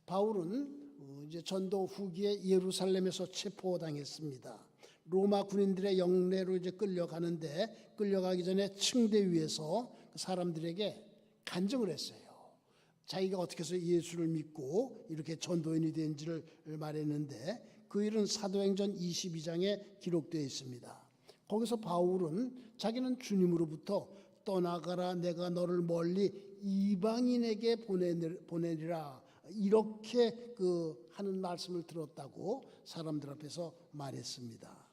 바울은 이제 전도 후기에 예루살렘에서 체포당했습니다. 로마 군인들의 영내로 이제 끌려가기 전에 층대 위에서 사람들에게 간증을 했어요. 자기가 어떻게 해서 예수를 믿고 이렇게 전도인이 된지를 말했는데 그 일은 사도행전 22장에 기록되어 있습니다. 거기서 바울은 자기는 주님으로부터 떠나가라, 내가 너를 멀리 이방인에게 보내리라, 이렇게 하는 말씀을 들었다고 사람들 앞에서 말했습니다.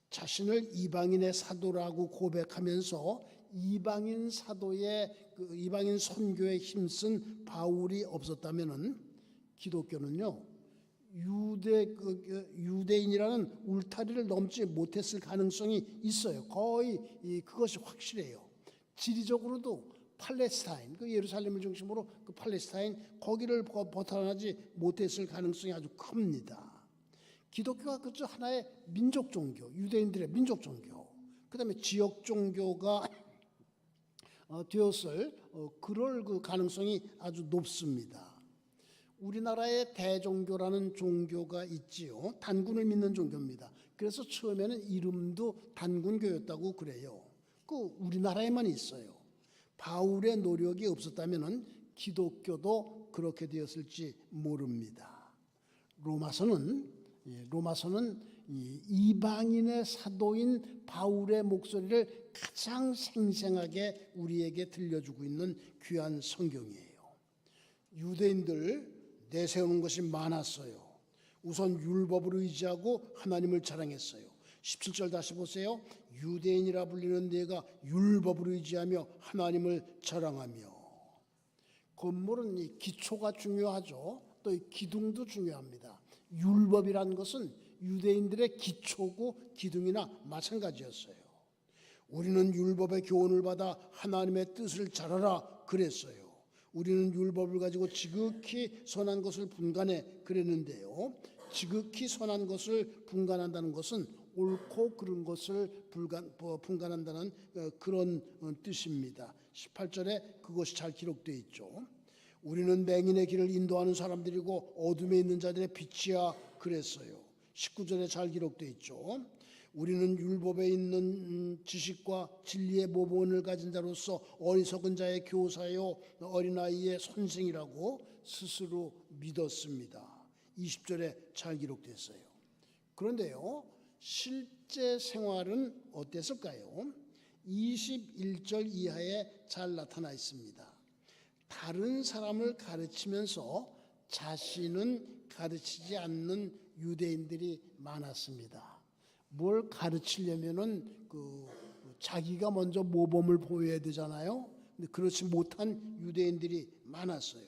자신을 이방인의 사도라고 고백하면서 이방인 선교에 힘쓴 바울이 없었다면은 기독교는요, 유대인이라는 울타리를 넘지 못했을 가능성이 있어요. 거의 그것이 확실해요. 지리적으로도 팔레스타인, 예루살렘을 중심으로 팔레스타인, 거기를 벗어나지 못했을 가능성이 아주 큽니다. 기독교가 그저 하나의 민족 종교, 유대인들의 민족 종교, 그 다음에 지역 종교가 되었을 그럴 가능성이 아주 높습니다. 우리나라에 대종교라는 종교가 있지요. 단군을 믿는 종교입니다. 그래서 처음에는 이름도 단군교였다고 그래요. 우리나라에만 있어요. 바울의 노력이 없었다면 기독교도 그렇게 되었을지 모릅니다. 로마서는 이방인의 사도인 바울의 목소리를 가장 생생하게 우리에게 들려주고 있는 귀한 성경이에요. 유대인들 내세우는 것이 많았어요. 우선 율법을 의지하고 하나님을 자랑했어요. 17절 다시 보세요. 유대인이라 불리는 내가 율법을 의지하며 하나님을 자랑하며. 건물은 이 기초가 중요하죠. 또 이 기둥도 중요합니다. 율법이라는 것은 유대인들의 기초고 기둥이나 마찬가지였어요. 우리는 율법의 교훈을 받아 하나님의 뜻을 잘하라 그랬어요. 우리는 율법을 가지고 지극히 선한 것을 분간해 그랬는데요. 지극히 선한 것을 분간한다는 것은 옳고 그른 것을 분간한다는 그런 뜻입니다. 18절에 그것이 잘 기록되어 있죠. 우리는 맹인의 길을 인도하는 사람들이고 어둠에 있는 자들의 빛이야 그랬어요. 19절에 잘 기록되어 있죠. 우리는 율법에 있는 지식과 진리의 모본을 가진 자로서 어리석은 자의 교사요 어린아이의 선생이라고 스스로 믿었습니다. 20절에 잘 기록됐어요. 그런데요, 실제 생활은 어땠을까요? 21절 이하에 잘 나타나 있습니다. 다른 사람을 가르치면서 자신은 가르치지 않는 유대인들이 많았습니다. 뭘 가르치려면은 자기가 먼저 모범을 보여야 되잖아요. 근데 그렇지 못한 유대인들이 많았어요.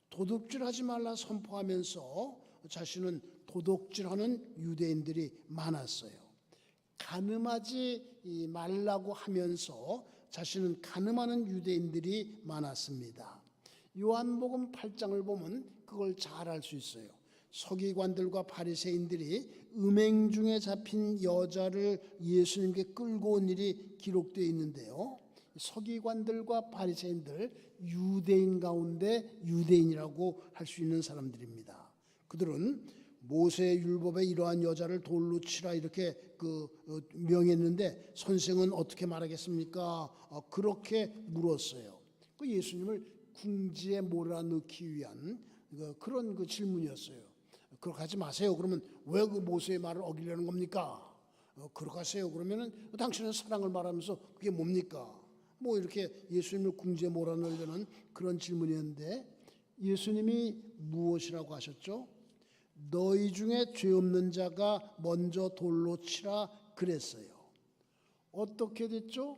도둑질하지 말라 선포하면서 자신은 도둑질하는 유대인들이 많았어요. 가늠하지 말라고 하면서 자신은 가늠하는 유대인들이 많았습니다. 요한복음 8장을 보면 그걸 잘 알 수 있어요. 서기관들과 바리새인들이 음행 중에 잡힌 여자를 예수님께 끌고 온 일이 기록되어 있는데요. 서기관들과 바리새인들, 유대인 가운데 유대인이라고 할 수 있는 사람들입니다. 그들은 모세의 율법에 이러한 여자를 돌로 치라 이렇게 명했는데 선생은 어떻게 말하겠습니까? 그렇게 물었어요. 예수님을 궁지에 몰아넣기 위한 그런 질문이었어요. 그렇게 하지 마세요. 그러면 왜 모세의 말을 어기려는 겁니까? 그렇게 하세요. 그러면은 당신은 사랑을 말하면서 그게 뭡니까? 이렇게 예수님을 궁지에 몰아넣으려는 그런 질문이었는데 예수님이 무엇이라고 하셨죠? 너희 중에 죄 없는 자가 먼저 돌로 치라 그랬어요. 어떻게 됐죠?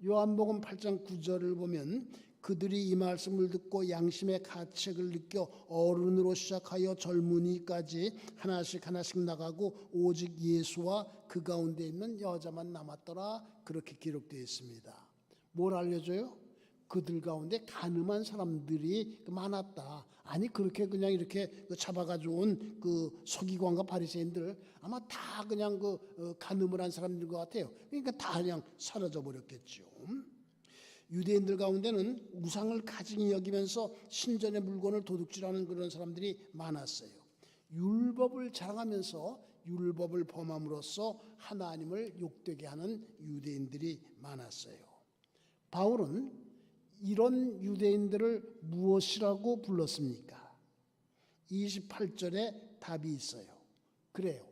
요한복음 8장 9절을 보면 그들이 이 말씀을 듣고 양심의 가책을 느껴 어른으로 시작하여 젊은이까지 하나씩 나가고 오직 예수와 그 가운데 있는 여자만 남았더라 그렇게 기록되어 있습니다. 뭘 알려줘요? 그들 가운데 가늠한 사람들이 많았다. 아니 그렇게 그냥 이렇게 잡아가지고 온 서기관과 바리새인들 아마 다 그냥 가늠을 한 사람들인 것 같아요. 그러니까 다 그냥 사라져 버렸겠죠. 유대인들 가운데는 우상을 가증히 여기면서 신전의 물건을 도둑질하는 그런 사람들이 많았어요. 율법을 자랑하면서 율법을 범함으로써 하나님을 욕되게 하는 유대인들이 많았어요. 바울은 이런 유대인들을 무엇이라고 불렀습니까? 28절에 답이 있어요. 그래요.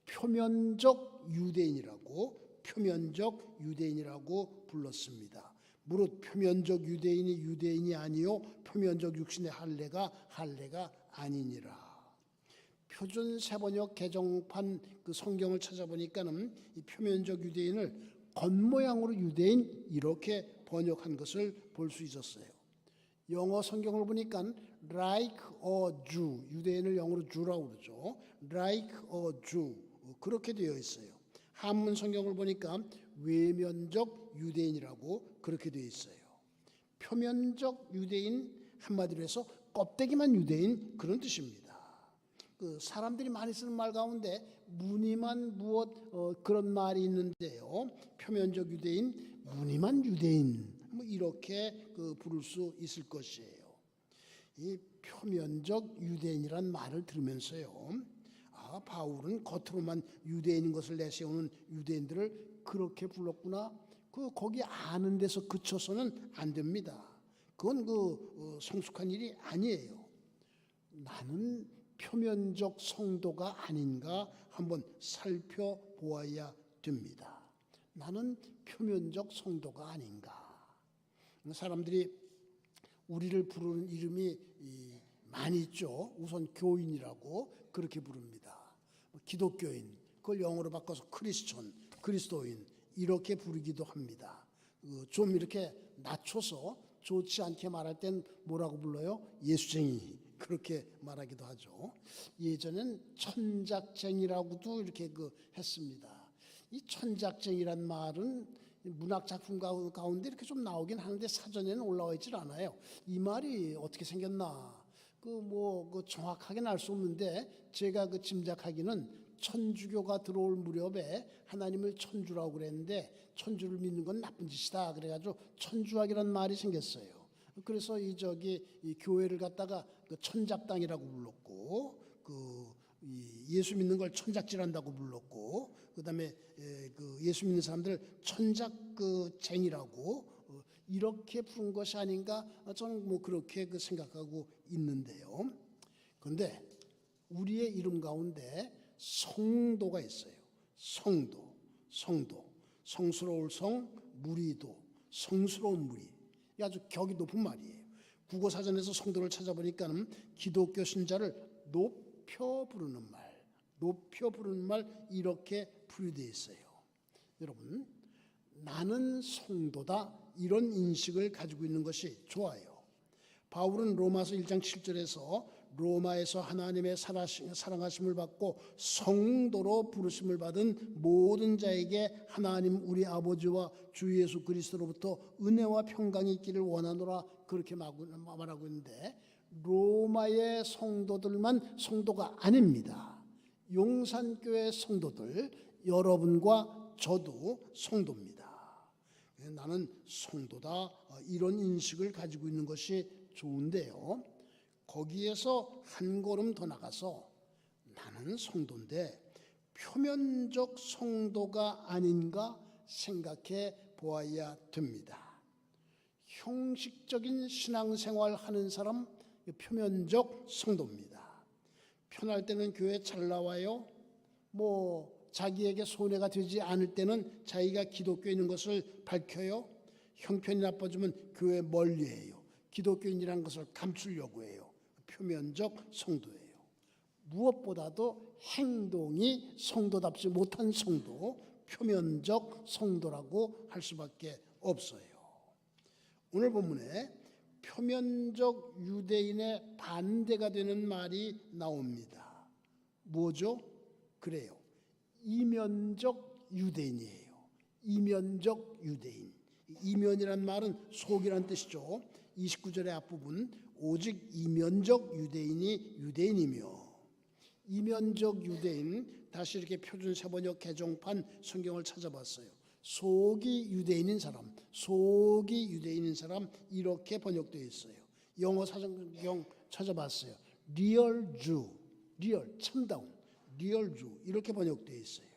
표면적 유대인이라고 불렀습니다. 무릇 표면적 유대인이 아니요 표면적 육신의 할례가 아니니라. 표준 세번역 개정판 그 성경을 찾아보니까는 이 표면적 유대인을 겉모양으로 유대인 이렇게 번역한 것을 볼 수 있었어요. 영어 성경을 보니까 like a Jew, 유대인을 영어로 Jew라고 그러죠. like a Jew 그렇게 되어 있어요. 한문 성경을 보니까 외면적 유대인이라고 그렇게 되어 있어요. 표면적 유대인 한마디로 해서 껍데기만 유대인 그런 뜻입니다. 그 사람들이 많이 쓰는 말 가운데 무늬만 무엇 그런 말이 있는데요. 표면적 유대인, 무늬만 유대인 뭐 이렇게 부를 수 있을 것이에요. 이 표면적 유대인이란 말을 들으면서요. 바울은 겉으로만 유대인인 것을 내세우는 유대인들을 그렇게 불렀구나. 거기 아는 데서 그쳐서는 안 됩니다. 그건 성숙한 일이 아니에요. 나는 표면적 성도가 아닌가 한번 살펴보아야 됩니다. 나는 표면적 성도가 아닌가. 사람들이 우리를 부르는 이름이 많이 있죠. 우선 교인이라고 그렇게 부릅니다. 기독교인, 그걸 영어로 바꿔서 크리스천, 그리스도인 이렇게 부르기도 합니다. 좀 이렇게 낮춰서 좋지 않게 말할 땐 뭐라고 불러요? 예수쟁이 그렇게 말하기도 하죠. 예전엔 천작쟁이라고도 이렇게 했습니다. 이 천작쟁이란 말은 문학 작품 가운데 이렇게 좀 나오긴 하는데 사전에는 올라와 있질 않아요. 이 말이 어떻게 생겼나? 정확하게는 알 수 없는데 제가 짐작하기는 천주교가 들어올 무렵에 하나님을 천주라고 그랬는데 천주를 믿는 건 나쁜 짓이다. 그래가지고 천주학이라는 말이 생겼어요. 그래서 이 교회를 갖다가 천잡당이라고 불렀고, 예수 믿는 걸 천작질한다고 불렀고, 그다음에 예수 믿는 사람들 천작쟁이라고 이렇게 부른 것이 아닌가 저는 그렇게 생각하고 있는데요. 그런데 우리의 이름 가운데 성도가 있어요. 성도, 성스러울 성, 무리도, 성스러운 무리. 이 아주 격이 높은 말이에요. 국어사전에서 성도를 찾아보니까는 기독교 신자를 높여 부르는 말 이렇게 분류되어 있어요. 여러분, 나는 성도다 이런 인식을 가지고 있는 것이 좋아요. 바울은 로마서 1장 7절에서 로마에서 하나님의 사랑하심을 받고 성도로 부르심을 받은 모든 자에게 하나님 우리 아버지와 주 예수 그리스도로부터 은혜와 평강이 있기를 원하노라 그렇게 말하고 있는데, 로마의 성도들만 성도가 아닙니다. 용산교회 성도들 여러분과 저도 성도입니다. 나는 성도다 이런 인식을 가지고 있는 것이 좋은데요. 거기에서 한 걸음 더 나가서 나는 성도인데 표면적 성도가 아닌가 생각해 보아야 됩니다. 형식적인 신앙생활 하는 사람 표면적 성도입니다. 편할 때는 교회 잘 나와요. 자기에게 손해가 되지 않을 때는 자기가 기독교인인 것을 밝혀요. 형편이 나빠지면 교회 멀리해요. 기독교인이라는 것을 감추려고 해요. 표면적 성도예요. 무엇보다도 행동이 성도답지 못한 성도, 표면적 성도라고 할 수밖에 없어요. 오늘 본문에 표면적 유대인의 반대가 되는 말이 나옵니다. 뭐죠? 그래요. 이면적 유대인이에요. 이면적 유대인. 이면이란 말은 속이란 뜻이죠. 29절의 앞부분 오직 이면적 유대인이 유대인이며, 이면적 유대인 다시 이렇게 표준 세번역 개정판 성경을 찾아봤어요. 속이 유대인인 사람, 속이 유대인인 사람 이렇게 번역되어 있어요. 영어 사전경 찾아봤어요. Real Jew, real 참다운, real Jew 이렇게 번역되어 있어요.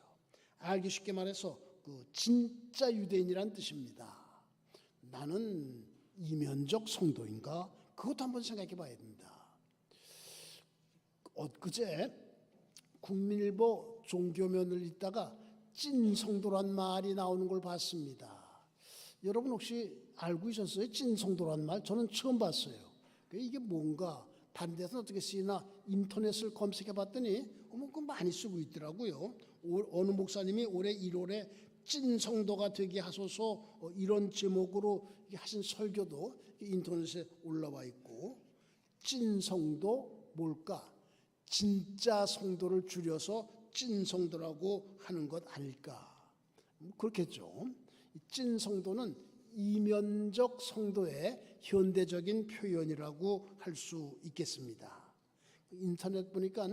알기 쉽게 말해서 그 진짜 유대인이란 뜻입니다. 나는 이면적 성도인가? 그것도 한번 생각해 봐야 됩니다. 엊그제 국민일보 종교면을 읽다가 찐 성도란 말이 나오는 걸 봤습니다. 여러분 혹시 알고 있었어요? 찐 성도란 말? 저는 처음 봤어요. 이게 뭔가 다른 데서는 어떻게 쓰이나 인터넷을 검색해 봤더니 그거 많이 쓰고 있더라고요. 어느 목사님이 올해 1월에 찐 성도가 되게 하소서 이런 제목으로 하신 설교도 인터넷에 올라와 있고, 찐 성도 뭘까? 진짜 성도를 줄여서 찐 성도라고 하는 것 아닐까? 그렇겠죠. 찐 성도는 이면적 성도의 현대적인 표현이라고 할 수 있겠습니다. 인터넷 보니까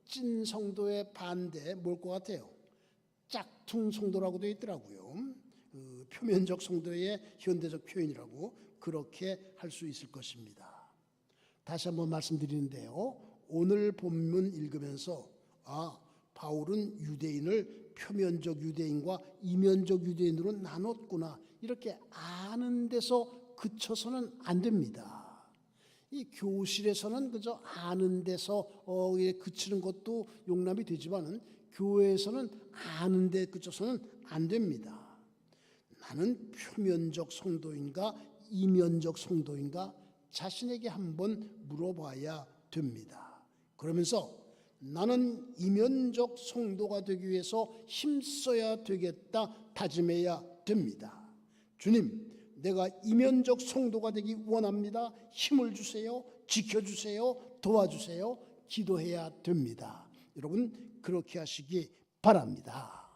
찐 성도의 반대 뭘 것 같아요? 짝퉁 성도라고 되어 있더라고요. 표면적 성도의 현대적 표현이라고 그렇게 할 수 있을 것입니다. 다시 한번 말씀드리는데요. 오늘 본문 읽으면서 바울은 유대인을 표면적 유대인과 이면적 유대인으로 나눴구나 이렇게 아는 데서 그쳐서는 안 됩니다. 이 교실에서는 그저 아는 데서 그치는 것도 용납이 되지만은 교회에서는 아는 데 그쳐서는 안 됩니다. 나는 표면적 성도인가 이면적 성도인가 자신에게 한번 물어봐야 됩니다. 그러면서 나는 이면적 성도가 되기 위해서 힘써야 되겠다 다짐해야 됩니다. 주님, 내가 이면적 성도가 되기 원합니다. 힘을 주세요. 지켜주세요. 도와주세요. 기도해야 됩니다. 여러분 그렇게 하시기 바랍니다.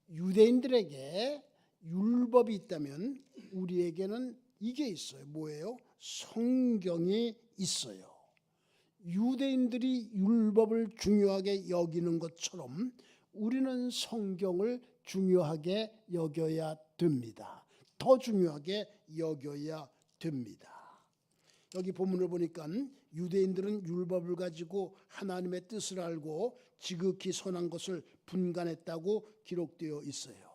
유대인들에게 율법이 있다면 우리에게는 이게 있어요. 뭐예요? 성경이 있어요. 유대인들이 율법을 중요하게 여기는 것처럼 우리는 성경을 중요하게 여겨야 됩니다. 더 중요하게 여겨야 됩니다. 여기 본문을 보니까 유대인들은 율법을 가지고 하나님의 뜻을 알고 지극히 선한 것을 분간했다고 기록되어 있어요.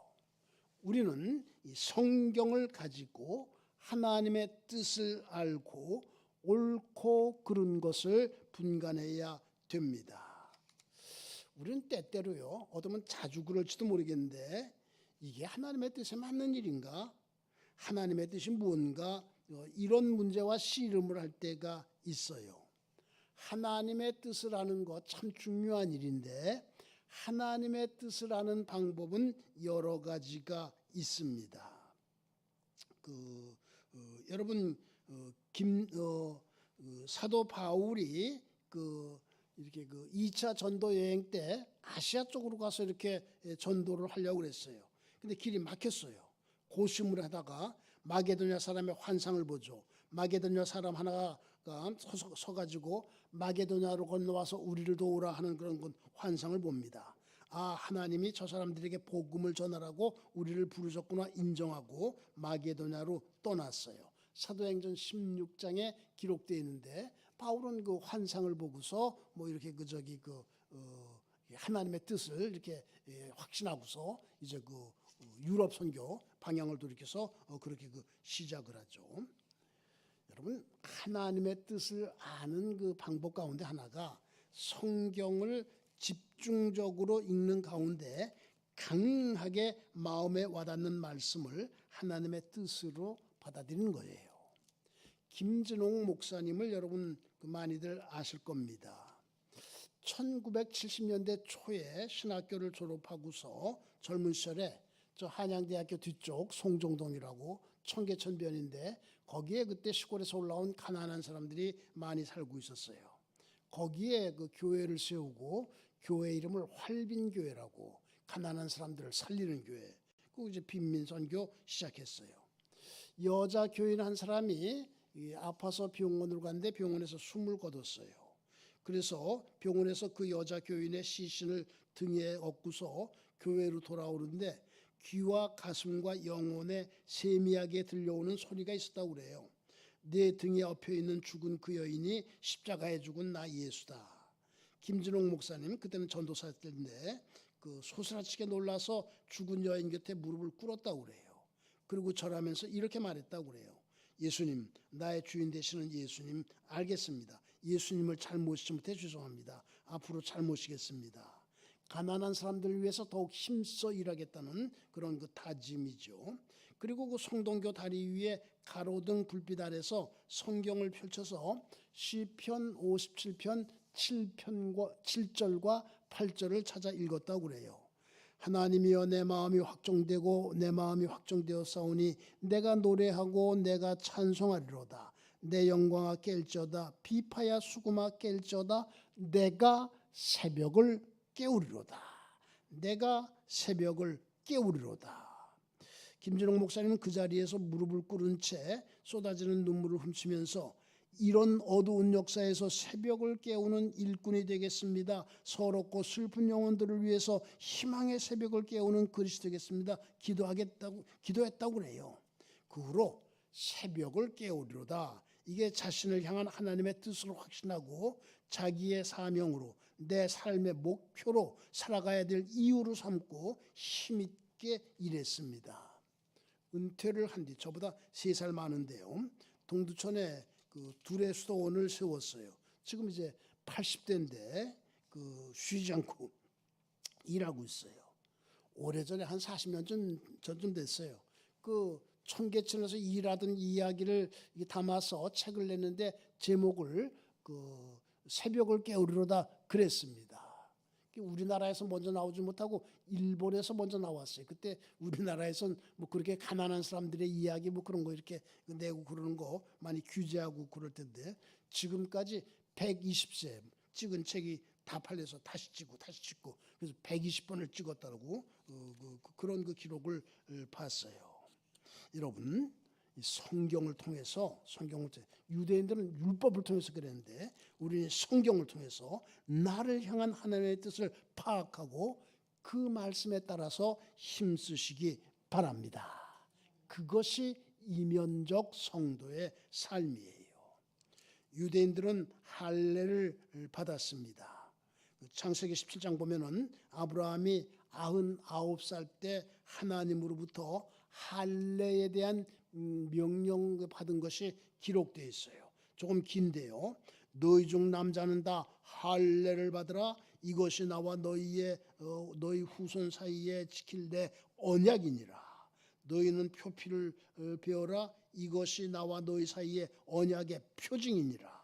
우리는 이 성경을 가지고 하나님의 뜻을 알고 옳고 그른 것을 분간해야 됩니다. 우리는 때때로요, 어쩌면 자주 그럴지도 모르겠는데 이게 하나님의 뜻에 맞는 일인가? 하나님의 뜻이 뭔가? 이런 문제와 씨름을 할 때가 있어요. 하나님의 뜻을 아는 것 참 중요한 일인데 하나님의 뜻을 아는 방법은 여러 가지가 있습니다. 여러분 사도 바울이 이렇게 2차 전도 여행 때 아시아 쪽으로 가서 이렇게 전도를 하려고 그랬어요. 근데 길이 막혔어요. 고심을 하다가 마게도냐 사람의 환상을 보죠. 마게도냐 사람 하나가 서가지고 마게도냐로 건너와서 우리를 도우라 하는 그런 환상을 봅니다. 하나님이 저 사람들에게 복음을 전하라고 우리를 부르셨구나 인정하고 마게도냐로 떠났어요. 사도행전 16장에 기록되어 있는데 바울은 그 환상을 보고서 이렇게 하나님의 뜻을 이렇게 확신하고서 이제 유럽 선교 방향을 돌이켜서 그렇게 시작을 하죠. 여러분 하나님의 뜻을 아는 그 방법 가운데 하나가 성경을 집중적으로 읽는 가운데 강하게 마음에 와닿는 말씀을 하나님의 뜻으로 받아들이는 거예요. 김진홍 목사님을 여러분 많이들 아실 겁니다. 1970년대 초에 신학교를 졸업하고서 젊은 시절에 저 한양대학교 뒤쪽 송정동이라고 청계천변인데 거기에 그때 시골에서 올라온 가난한 사람들이 많이 살고 있었어요. 거기에 교회를 세우고 교회 이름을 활빈교회라고 가난한 사람들을 살리는 교회. 이제 빈민선교 시작했어요. 여자 교인 한 사람이 아파서 병원으로 갔는데 병원에서 숨을 거뒀어요. 그래서 병원에서 그 여자 교인의 시신을 등에 업고서 교회로 돌아오는데 귀와 가슴과 영혼에 세미하게 들려오는 소리가 있었다고 그래요. 내 등에 엎여 있는 죽은 그 여인이 십자가에 죽은 나 예수다. 김진홍 목사님 그때는 전도사 때인데 그 소스라치게 놀라서 죽은 여인 곁에 무릎을 꿇었다고 그래요. 그리고 절하면서 이렇게 말했다고 그래요. 예수님, 나의 주인 되시는 예수님 알겠습니다. 예수님을 잘 모시지 못해 죄송합니다. 앞으로 잘 모시겠습니다. 가난한 사람들을 위해서 더욱 힘써 일하겠다는 그런 그 다짐이죠. 그리고 그 성동교 다리 위에 가로등 불빛 아래서 성경을 펼쳐서 시편 57편 7절과 8절을 찾아 읽었다고 그래요. 하나님이여 내 마음이 확정되고 내 마음이 확정되었사오니 내가 노래하고 내가 찬송하리로다. 내 영광아 깰지어다. 비파야 수금아 깰지어다. 내가 새벽을 깨우리로다. 내가 새벽을 깨우리로다. 김진홍 목사님은 그 자리에서 무릎을 꿇은 채 쏟아지는 눈물을 훔치면서 이런 어두운 역사에서 새벽을 깨우는 일꾼이 되겠습니다. 서럽고 슬픈 영혼들을 위해서 희망의 새벽을 깨우는 그리스도 되겠습니다. 기도했다고 그래요. 그 후로 새벽을 깨우리로다. 이게 자신을 향한 하나님의 뜻을 확신하고 자기의 사명으로 내 삶의 목표로 살아가야 될 이유로 삼고 힘있게 일했습니다. 은퇴를 한 뒤 저보다 3살 많은데요. 동두천에 그 둘의 수도원을 세웠어요. 지금 이제 80대인데 그 쉬지 않고 일하고 있어요. 오래전에 한 40년 전쯤 됐어요. 그 청계천에서 일하던 이야기를 담아서 책을 냈는데 제목을 그 새벽을 깨우리로다 그랬습니다. 우리나라에서 먼저 나오지 못하고 일본에서 먼저 나왔어요. 그때 우리나라에선 뭐 그렇게 가난한 사람들의 이야기 뭐 그런 거 이렇게 내고 그러는 거 많이 규제하고 그럴 텐데 지금까지 120세 찍은 책이 다 팔려서 다시 찍고 그래서 120번을 찍었다고 그런 그 기록을 봤어요. 여러분 성경을 통해서 유대인들은 율법을 통해서 그랬는데 우리는 성경을 통해서 나를 향한 하나님의 뜻을 파악하고 그 말씀에 따라서 힘쓰시기 바랍니다. 그것이 이면적 성도의 삶이에요. 유대인들은 할례를 받았습니다. 창세기 17장 보면은 아브라함이 99살 때 하나님으로부터 할례에 대한 명령 받은 것이 기록되어 있어요. 조금 긴데요. 너희 중 남자는 다 할례를 받으라. 이것이 나와 너희 후손 사이에 지킬 내 언약이니라. 너희는 표피를 베어라. 이것이 나와 너희 사이에 언약의 표징이니라.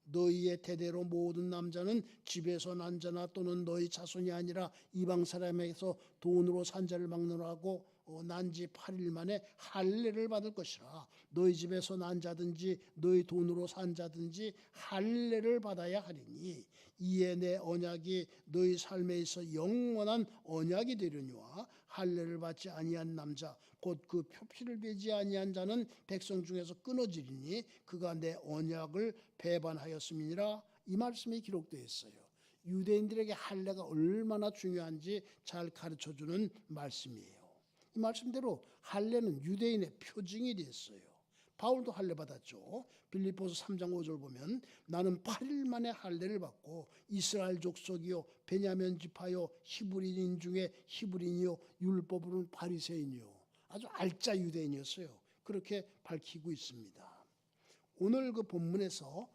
너희의 대대로 모든 남자는 집에서 난 자나 또는 너희 자손이 아니라 이방 사람에게서 돈으로 산 자를 막론하고 난 지 8일 만에 할례를 받을 것이라. 너희 집에서 난 자든지 너희 돈으로 산 자든지 할례를 받아야 하리니 이에 내 언약이 너희 삶에 있어 영원한 언약이 되려니와 할례를 받지 아니한 남자 곧 그 표피를 베지 아니한 자는 백성 중에서 끊어지리니 그가 내 언약을 배반하였음이니라. 이 말씀이 기록되어 있어요. 유대인들에게 할례가 얼마나 중요한지 잘 가르쳐주는 말씀이에요. 이 말씀대로 할례는 유대인의 표징이 됐어요. 바울도 할례 받았죠. 빌립보서 3장 5절 보면 나는 8일 만에 할례를 받고 이스라엘 족속이요 베냐민 지파요 히브리인 중에 히브리인이요 율법으로는 바리새인이요. 아주 알짜 유대인이었어요. 그렇게 밝히고 있습니다. 오늘 그 본문에서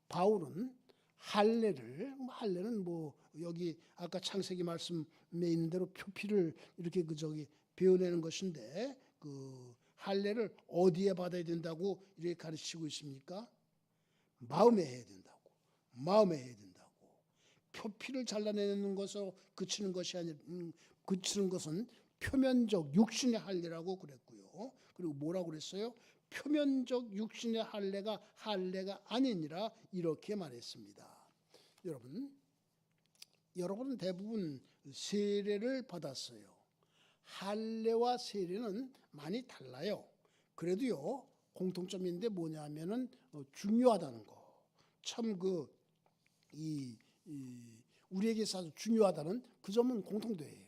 바울은 할례는 뭐 여기 아까 창세기 말씀에 있는 대로 표피를 이렇게 배워내는 것인데 그 할례를 어디에 받아야 된다고 이렇게 가르치고 있습니까? 마음에 해야 된다고. 마음에 해야 된다고. 표피를 잘라내는 것으로 그치는 것이 아니라 그치는 것은 표면적 육신의 할례라고 그랬고요. 그리고 뭐라고 그랬어요? 표면적 육신의 할례가 아니니라 이렇게 말했습니다. 여러분은 대부분 세례를 받았어요. 할례와 세례는 많이 달라요. 그래도요 공통점인데 뭐냐면은 중요하다는 거. 참 우리에게 있어서 중요하다는 그 점은 공통돼요.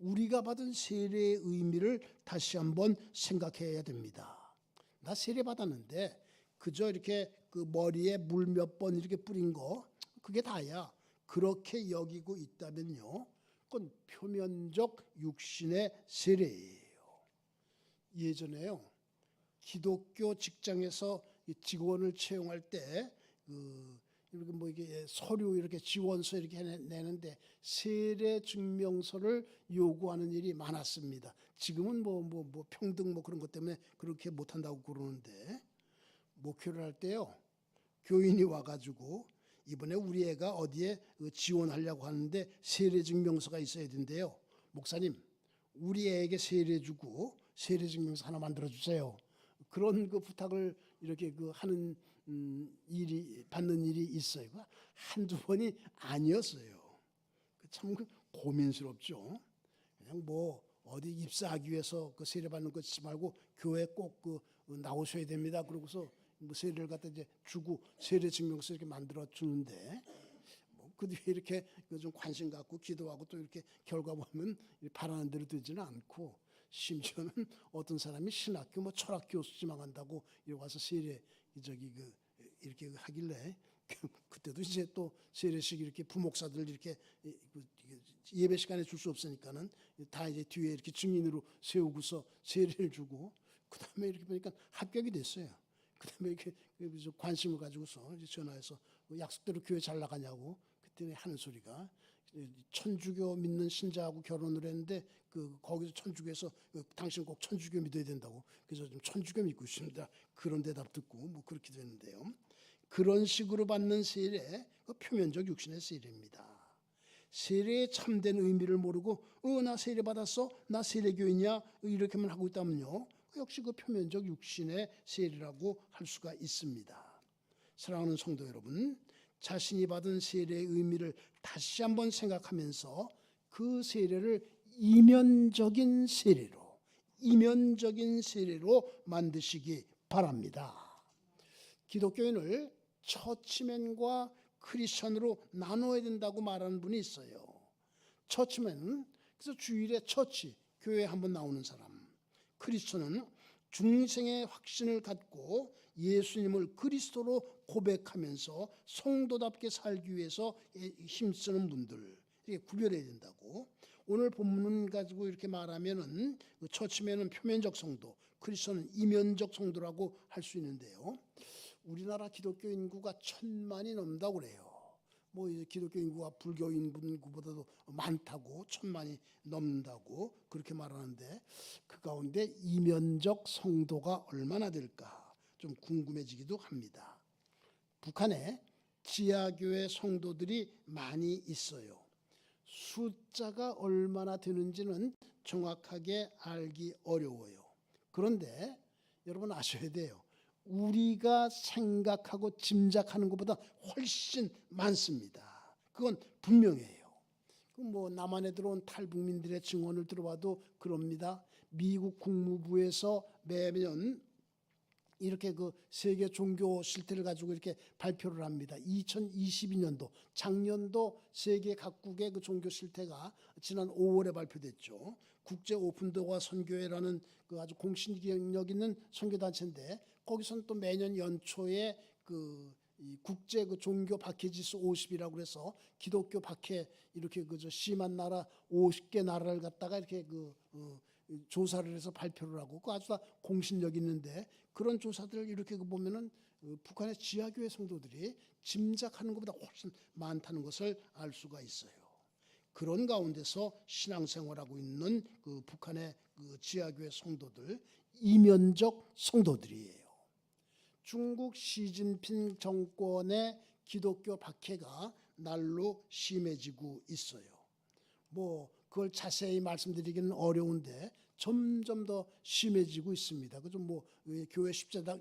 우리가 받은 세례의 의미를 다시 한번 생각해야 됩니다. 나 세례 받았는데 그저 이렇게 그 머리에 물 몇 번 이렇게 뿌린 거 그게 다야. 그렇게 여기고 있다면요, 그건 표면적 육신의 세례예요. 예전에요, 기독교 직장에서 직원을 채용할 때 이렇게 뭐 이게 서류 이렇게 지원서 이렇게 내는데 세례 증명서를 요구하는 일이 많았습니다. 지금은 뭐 평등 뭐 그런 것 때문에 그렇게 못 한다고 그러는데, 목회를 할 때요, 교인이 와가지고 이번에 우리 애가 어디에 지원하려고 하는데 세례 증명서가 있어야 된대요. 목사님, 우리 애에게 세례 주고 세례 증명서 하나 만들어 주세요. 그런 그 부탁을 이렇게 그 하는 일이 받는 일이 있어요. 한두 번이 아니었어요. 참 고민스럽죠. 그냥 뭐 어디 입사하기 위해서 그 세례 받는 거 쓰지 말고 교회 꼭 그 나오셔야 됩니다. 그러고서 뭐 세례를 갖다 이제 주고 세례 증명서 이렇게 만들어 주는데, 뭐 그 뒤에 이렇게 좀 관심 갖고 기도하고 또 이렇게 결과 보면 바라는 대로 되지는 않고, 심지어는 어떤 사람이 신학교 뭐 철학 교수 지망한다고 여기 와서 세례 이렇게 하길래 그때도 이제 또 세례식 이렇게 부목사들 이렇게 예배 시간에 줄 수 없으니까는 다 이제 뒤에 이렇게 증인으로 세우고서 세례를 주고, 그 다음에 이렇게 보니까 합격이 됐어요. 그 다음에 이렇게 관심을 가지고서 이제 전화해서 약속대로 교회 잘 나가냐고 그때 하는 소리가, 천주교 믿는 신자하고 결혼을 했는데 거기서 천주교에서 당신 꼭 천주교 믿어야 된다고, 그래서 좀 천주교 믿고 있습니다. 그런 대답 듣고 뭐 그렇게 되는데요. 그런 식으로 받는 세례, 표면적 육신의 세례입니다. 세례의 참된 의미를 모르고 나 세례 받았어, 나 세례교인이야 이렇게만 하고 있다면요, 역시 그 표면적 육신의 세례라고 할 수가 있습니다. 사랑하는 성도 여러분, 자신이 받은 세례의 의미를 다시 한번 생각하면서 그 세례를 이면적인 세례로 만드시기 바랍니다. 기독교인을 처치맨과 크리스천으로 나눠야 된다고 말하는 분이 있어요. 처치맨은 그래서 주일에 처치, 교회에 한번 나오는 사람, 크리스천은 중생의 확신을 갖고 예수님을 그리스도로 고백하면서 성도답게 살기 위해서 힘쓰는 분들, 이렇게 구별해야 된다고. 오늘 본문 가지고 이렇게 말하면은 처치맨은 표면적 성도, 크리스천은 이면적 성도라고 할 수 있는데요. 우리나라 기독교 인구가 1,000만이 넘는다고 그래요. 뭐 기독교 인구가 불교 인구보다도 많다고, 1,000만이 넘는다고 그렇게 말하는데, 그 가운데 이면적 성도가 얼마나 될까 좀 궁금해지기도 합니다. 북한에 지하교회 성도들이 많이 있어요. 숫자가 얼마나 되는지는 정확하게 알기 어려워요. 그런데 여러분 아셔야 돼요. 우리가 생각하고 짐작하는 것보다 훨씬 많습니다. 그건 분명해요. 뭐 남한에 들어온 탈북민들의 증언을 들어봐도 그럽니다. 미국 국무부에서 매년 이렇게 그 세계 종교 실태를 가지고 이렇게 발표를 합니다. 2022년도 작년도 세계 각국의 그 종교 실태가 지난 5월에 발표됐죠. 국제 오픈도어 선교회라는 그 아주 공신력 있는 선교단체인데, 거기서는 또 매년 연초에 이 국제 그 종교 박해지수 50이라고 해서 기독교 박해 이렇게 그저 심한 나라 50개 나라를 갖다가 이렇게 조사를 해서 발표를 하고, 그 아주 다 공신력 있는데, 그런 조사들을 이렇게 보면은 북한의 지하교회 성도들이 짐작하는 것보다 훨씬 많다는 것을 알 수가 있어요. 그런 가운데서 신앙생활하고 있는 그 북한의 그 지하교회 성도들, 이면적 성도들이에요. 중국 시진핑 정권의 기독교 박해가 날로 심해지고 있어요. 뭐 그걸 자세히 말씀드리기는 어려운데 점점 더 심해지고 있습니다. 그죠? 뭐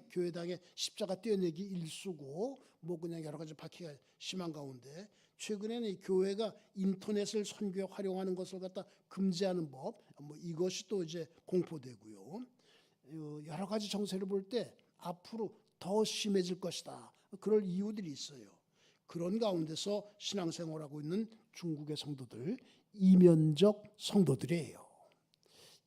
교회당의 십자가 떼어내기 일쑤고 뭐 그냥 여러 가지 박해가 심한 가운데, 최근에는 이 교회가 인터넷을 선교에 활용하는 것을 갖다 금지하는 법, 뭐 이것이 또 이제 공포되고요. 여러 가지 정세를 볼 때 앞으로 더 심해질 것이다, 그럴 이유들이 있어요. 그런 가운데서 신앙생활하고 있는 중국의 성도들, 이면적 성도들이에요.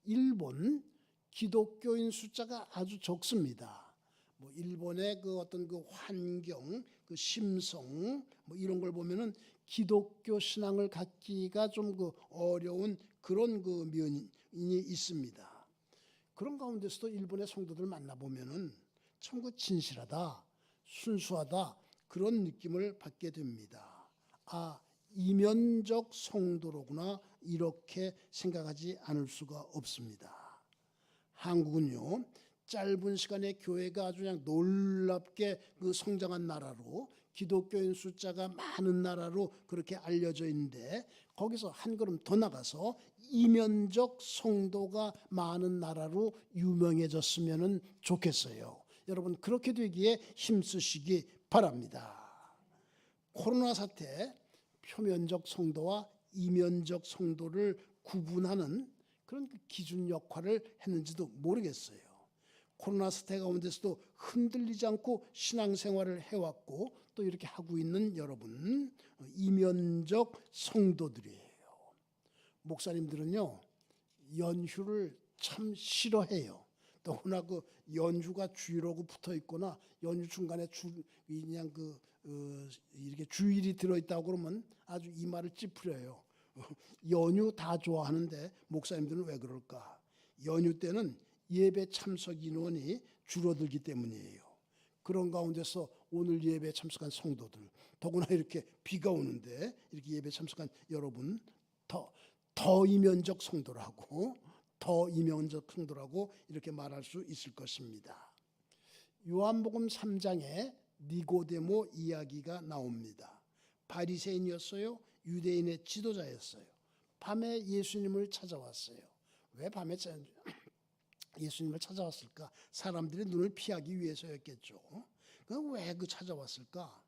일본 기독교인 숫자가 아주 적습니다. 뭐 일본의 그 어떤 그 환경, 그 심성 뭐 이런 걸 보면은 기독교 신앙을 갖기가 좀 그 어려운 그런 그 면이 있습니다. 그런 가운데서도 일본의 성도들 만나보면은 참 그 진실하다, 순수하다 그런 느낌을 받게 됩니다. 아, 이면적 성도로구나 이렇게 생각하지 않을 수가 없습니다. 한국은요, 짧은 시간에 교회가 아주 그냥 놀랍게 그 성장한 나라로 기독교인 숫자가 많은 나라로 그렇게 알려져 있는데 거기서 한 걸음 더 나가서 이면적 성도가 많은 나라로 유명해졌으면 좋겠어요. 여러분 그렇게 되기에 힘쓰시기 바랍니다. 코로나 사태 표면적 성도와 이면적 성도를 구분하는 그런 기준 역할을 했는지도 모르겠어요. 코로나 사태 가운데서도 흔들리지 않고 신앙생활을 해왔고 또 이렇게 하고 있는 여러분 이면적 성도들이에요. 목사님들은요 연휴를 참 싫어해요. 더구나 그 연휴가 주일하고 붙어 있거나 연휴 중간에 그냥 이렇게 주일이 들어 있다고 그러면 아주 이 말을 찌푸려요. 연휴 다 좋아하는데 목사님들은 왜 그럴까? 연휴 때는 예배 참석 인원이 줄어들기 때문이에요. 그런 가운데서 오늘 예배 참석한 성도들, 더구나 이렇게 비가 오는데 이렇게 예배 참석한 여러분 더 이면적 성도라고 더 이면적 성도라고 이렇게 말할 수 있을 것입니다. 요한복음 3장에 니고데모 이야기가 나옵니다. 바리새인이었어요. 유대인의 지도자였어요. 밤에 예수님을 찾아왔어요. 왜 밤에 예수님을 찾아왔을까? 사람들의 눈을 피하기 위해서였겠죠. 왜 찾아왔을까?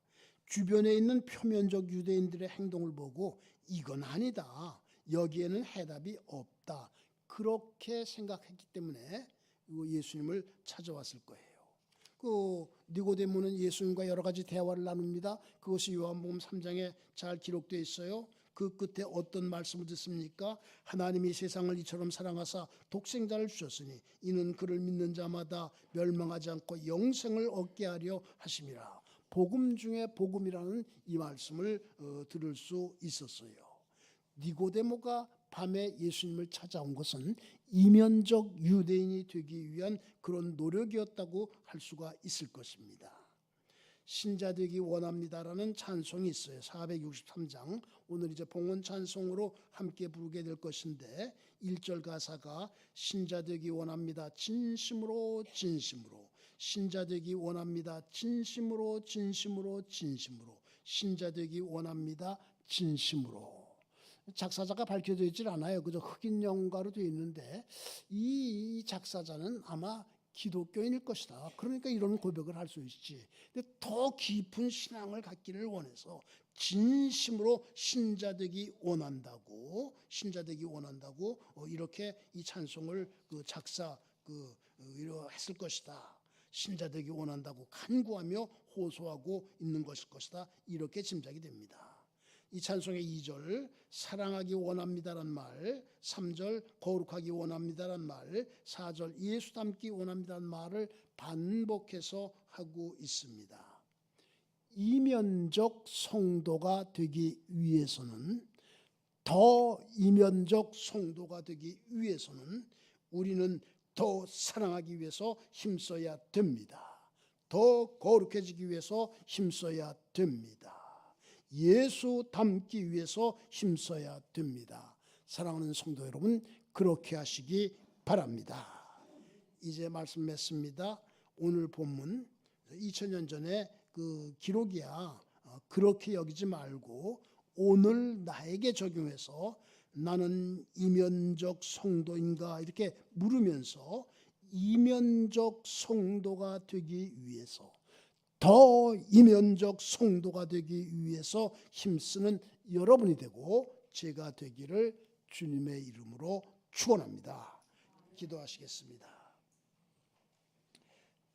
주변에 있는 표면적 유대인들의 행동을 보고 이건 아니다. 여기에는 해답이 없다. 그렇게 생각했기 때문에 예수님을 찾아왔을 거예요. 그 니고데모는 예수님과 여러 가지 대화를 나눕니다. 그것이 요한복음 3장에 잘 기록되어 있어요. 그 끝에 어떤 말씀을 듣습니까? 하나님이 세상을 이처럼 사랑하사 독생자를 주셨으니 이는 그를 믿는 자마다 멸망하지 않고 영생을 얻게 하려 하심이라. 복음 중에 복음이라는 이 말씀을 들을 수 있었어요. 니고데모가 밤에 예수님을 찾아온 것은 이면적 유대인이 되기 위한 그런 노력이었다고 할 수가 있을 것입니다. 신자 되기 원합니다라는 찬송이 있어요. 463장 오늘 이제 봉헌 찬송으로 함께 부르게 될 것인데 1절 가사가 신자 되기 원합니다. 진심으로 진심으로 신자 되기 원합니다. 진심으로 진심으로 진심으로 신자 되기 원합니다. 진심으로. 작사자가 밝혀져 있질 않아요. 그저 흑인 영가로 되어 있는데 이 작사자는 아마 기독교인일 것이다. 그러니까 이런 고백을 할 수 있지. 근데 더 깊은 신앙을 갖기를 원해서 진심으로 신자되기 원한다고 이렇게 이 찬송을 했을 것이다. 신자되기 원한다고 간구하며 호소하고 있는 것일 것이다. 이렇게 짐작이 됩니다. 이 찬송의 2절 사랑하기 원합니다란 말, 3절 거룩하기 원합니다란 말, 4절 예수 닮기 원합니다란 말을 반복해서 하고 있습니다. 이면적 성도가 되기 위해서는 더 이면적 성도가 되기 위해서는 우리는 더 사랑하기 위해서 힘써야 됩니다. 더 거룩해지기 위해서 힘써야 됩니다. 예수 닮기 위해서 힘써야 됩니다. 사랑하는 성도 여러분 그렇게 하시기 바랍니다. 이제 말씀 맺습니다. 오늘 본문 2000년 전에 그 기록이야. 그렇게 여기지 말고 오늘 나에게 적용해서 나는 이면적 성도인가 이렇게 물으면서 이면적 성도가 되기 위해서 더 이면적 성도가 되기 위해서 힘쓰는 여러분이 되고 제가 되기를 주님의 이름으로 축원합니다. 기도하시겠습니다.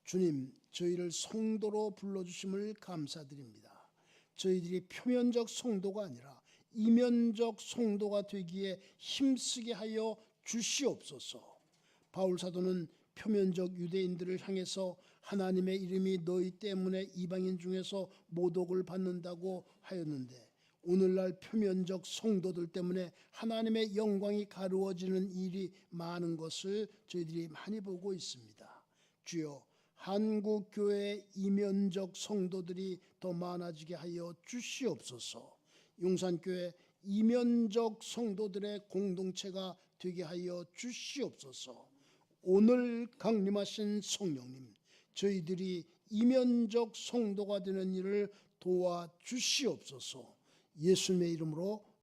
주님, 저희를 성도로 불러주심을 감사드립니다. 저희들이 표면적 성도가 아니라 이면적 성도가 되기에 힘쓰게 하여 주시옵소서. 바울 사도는 표면적 유대인들을 향해서 하나님의 이름이 너희 때문에 이방인 중에서 모독을 받는다고 하였는데, 오늘날 표면적 성도들 때문에 하나님의 영광이 가루어지는 일이 많은 것을 저희들이 많이 보고 있습니다. 주여, 한국 교회의 이면적 성도들이 더 많아지게 하여 주시옵소서. 용산교회 이면적 성도들의 공동체가 되게 하여 주시옵소서. 오늘 강림하신 성령님, 저희들이 이면적 성도가 되는 일을 도와주시옵소서. 예수님의 이름으로